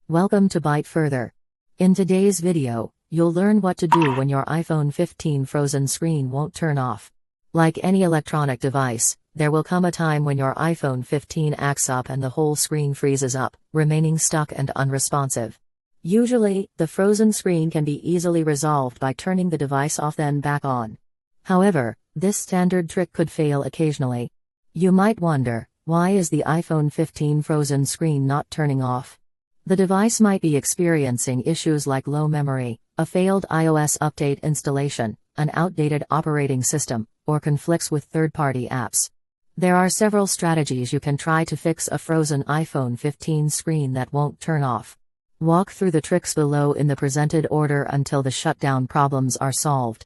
Welcome to Byte Further. In today's video, you'll learn what to do when your iPhone 15 frozen screen won't turn off. Like any electronic device, there will come a time when your iPhone 15 acts up and the whole screen freezes up, remaining stuck and unresponsive. Usually, the frozen screen can be easily resolved by turning the device off then back on. However, this standard trick could fail occasionally. You might wonder, why is the iPhone 15 frozen screen not turning off? The device might be experiencing issues like low memory, a failed iOS update installation, an outdated operating system, or conflicts with third-party apps. There are several strategies you can try to fix a frozen iPhone 15 screen that won't turn off. Walk through the tricks below in the presented order until the shutdown problems are solved.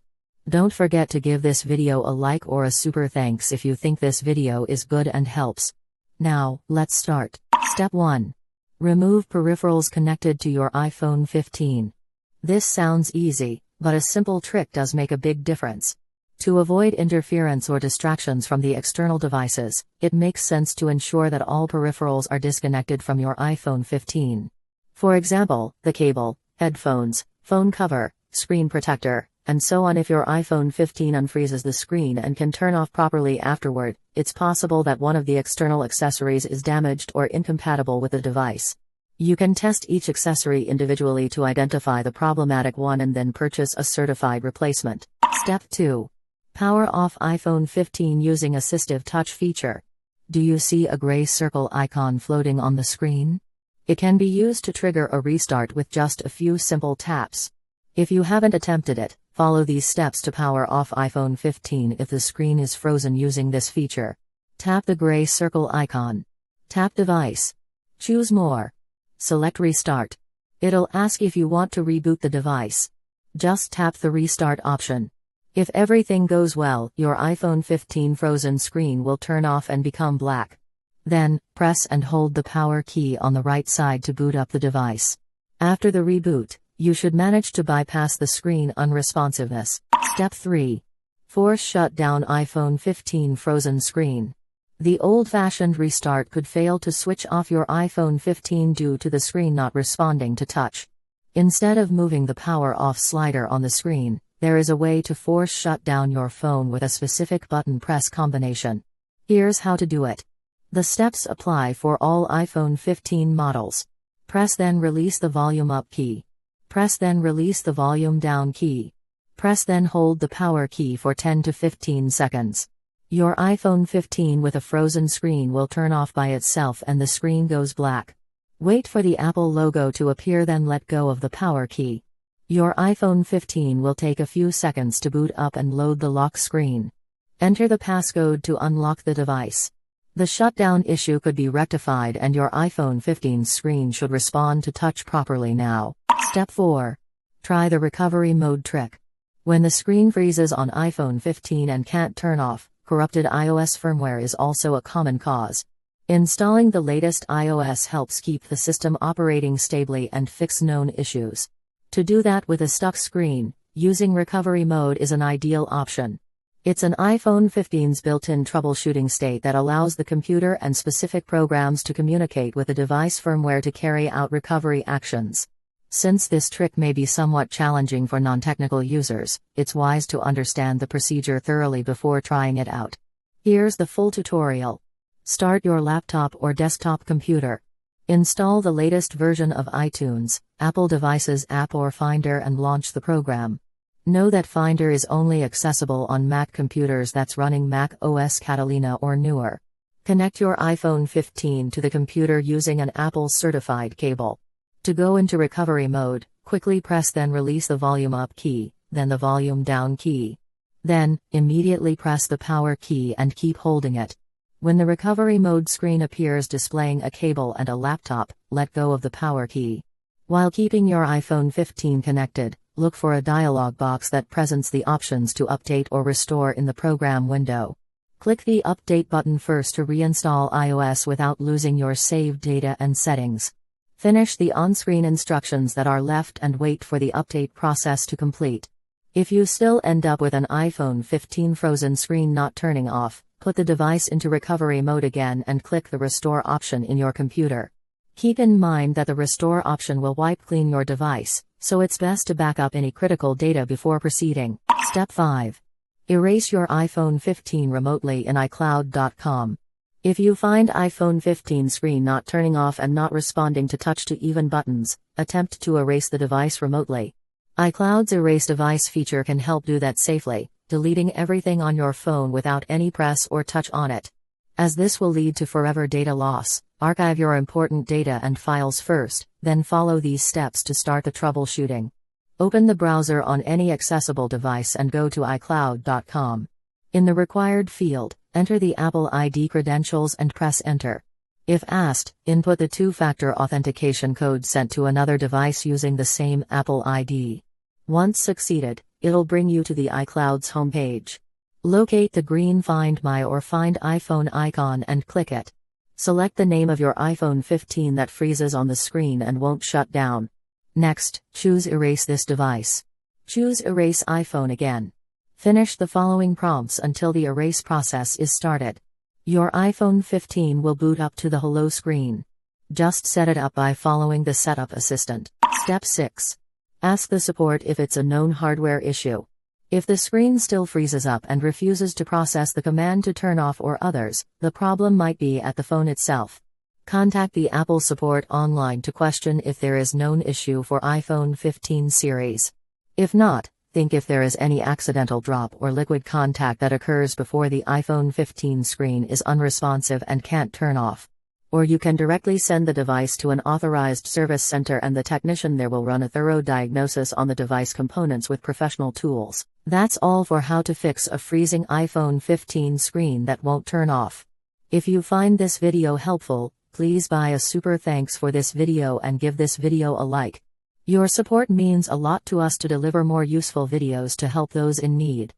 Don't forget to give this video a like or a super thanks if you think this video is good and helps. Now, let's start. Step 1. Remove peripherals connected to your iPhone 15. This sounds easy, but a simple trick does make a big difference. To avoid interference or distractions from the external devices, it makes sense to ensure that all peripherals are disconnected from your iPhone 15. For example, the cable, headphones, phone cover, screen protector, and so on. If your iPhone 15 unfreezes the screen and can turn off properly afterward, it's possible that one of the external accessories is damaged or incompatible with the device. You can test each accessory individually to identify the problematic one and then purchase a certified replacement. Step 2. Power off iPhone 15 using AssistiveTouch feature. Do you see a gray circle icon floating on the screen? It can be used to trigger a restart with just a few simple taps. If you haven't attempted it, follow these steps to power off iPhone 15 if the screen is frozen using this feature. Tap the gray circle icon. Tap Device. Choose More. Select Restart. It'll ask if you want to reboot the device. Just tap the Restart option. If everything goes well, your iPhone 15 frozen screen will turn off and become black. Then, press and hold the power key on the right side to boot up the device. After the reboot, you should manage to bypass the screen unresponsiveness. Step 3. Force shutdown iPhone 15 frozen screen. The old-fashioned restart could fail to switch off your iPhone 15 due to the screen not responding to touch. Instead of moving the power off slider on the screen, there is a way to force shut down your phone with a specific button press combination. Here's how to do it. The steps apply for all iPhone 15 models. Press then release the volume up key. Press then release the volume down key. Press then hold the power key for 10 to 15 seconds. Your iPhone 15 with a frozen screen will turn off by itself and the screen goes black. Wait for the Apple logo to appear, then let go of the power key. Your iPhone 15 will take a few seconds to boot up and load the lock screen. Enter the passcode to unlock the device. The shutdown issue could be rectified and your iPhone 15 screen should respond to touch properly now. Step 4. Try the recovery mode trick. When the screen freezes on iPhone 15 and can't turn off, corrupted iOS firmware is also a common cause. Installing the latest iOS helps keep the system operating stably and fix known issues. To do that with a stuck screen, using recovery mode is an ideal option. It's an iPhone 15's built-in troubleshooting state that allows the computer and specific programs to communicate with the device firmware to carry out recovery actions. Since this trick may be somewhat challenging for non-technical users, it's wise to understand the procedure thoroughly before trying it out. Here's the full tutorial. Start your laptop or desktop computer. Install the latest version of iTunes, Apple devices app or Finder and launch the program. Know that Finder is only accessible on Mac computers that's running Mac OS Catalina or newer. Connect your iPhone 15 to the computer using an Apple certified cable. To go into recovery mode, quickly press then release the volume up key, then the volume down key. Then, immediately press the power key and keep holding it. When the recovery mode screen appears displaying a cable and a laptop, let go of the power key. While keeping your iPhone 15 connected, look for a dialog box that presents the options to update or restore in the program window. Click the Update button first to reinstall iOS without losing your saved data and settings. Finish the on-screen instructions that are left and wait for the update process to complete. If you still end up with an iPhone 15 frozen screen not turning off, put the device into recovery mode again and click the Restore option in your computer. Keep in mind that the restore option will wipe clean your device, so it's best to back up any critical data before proceeding. Step 5. Erase your iPhone 15 remotely in iCloud.com. If you find iPhone 15 screen not turning off and not responding to touch to even buttons, attempt to erase the device remotely. iCloud's Erase Device feature can help do that safely, deleting everything on your phone without any press or touch on it. As this will lead to forever data loss, archive your important data and files first, then follow these steps to start the troubleshooting. Open the browser on any accessible device and go to iCloud.com. In the required field, enter the Apple ID credentials and press Enter. If asked, input the two-factor authentication code sent to another device using the same Apple ID. Once succeeded, it'll bring you to the iCloud's homepage. Locate the green Find My or Find iPhone icon and click it. Select the name of your iPhone 15 that freezes on the screen and won't shut down. Next, choose Erase this device. Choose Erase iPhone again. Finish the following prompts until the erase process is started. Your iPhone 15 will boot up to the Hello screen. Just set it up by following the Setup Assistant. Step 6. Ask the support if it's a known hardware issue. If the screen still freezes up and refuses to process the command to turn off or others, the problem might be at the phone itself. Contact the Apple support online to question if there is known issue for iPhone 15 series. If not, think if there is any accidental drop or liquid contact that occurs before the iPhone 15 screen is unresponsive and can't turn off. Or you can directly send the device to an authorized service center and the technician there will run a thorough diagnosis on the device components with professional tools. That's all for how to fix a freezing iPhone 15 screen that won't turn off. If you find this video helpful, please buy a super thanks for this video and give this video a like. Your support means a lot to us to deliver more useful videos to help those in need.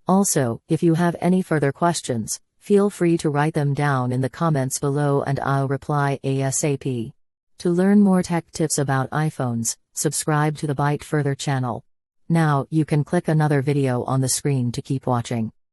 Also, if you have any further questions, feel free to write them down in the comments below and I'll reply ASAP. To learn more tech tips about iPhones, subscribe to the Byte Further channel. Now you can click another video on the screen to keep watching.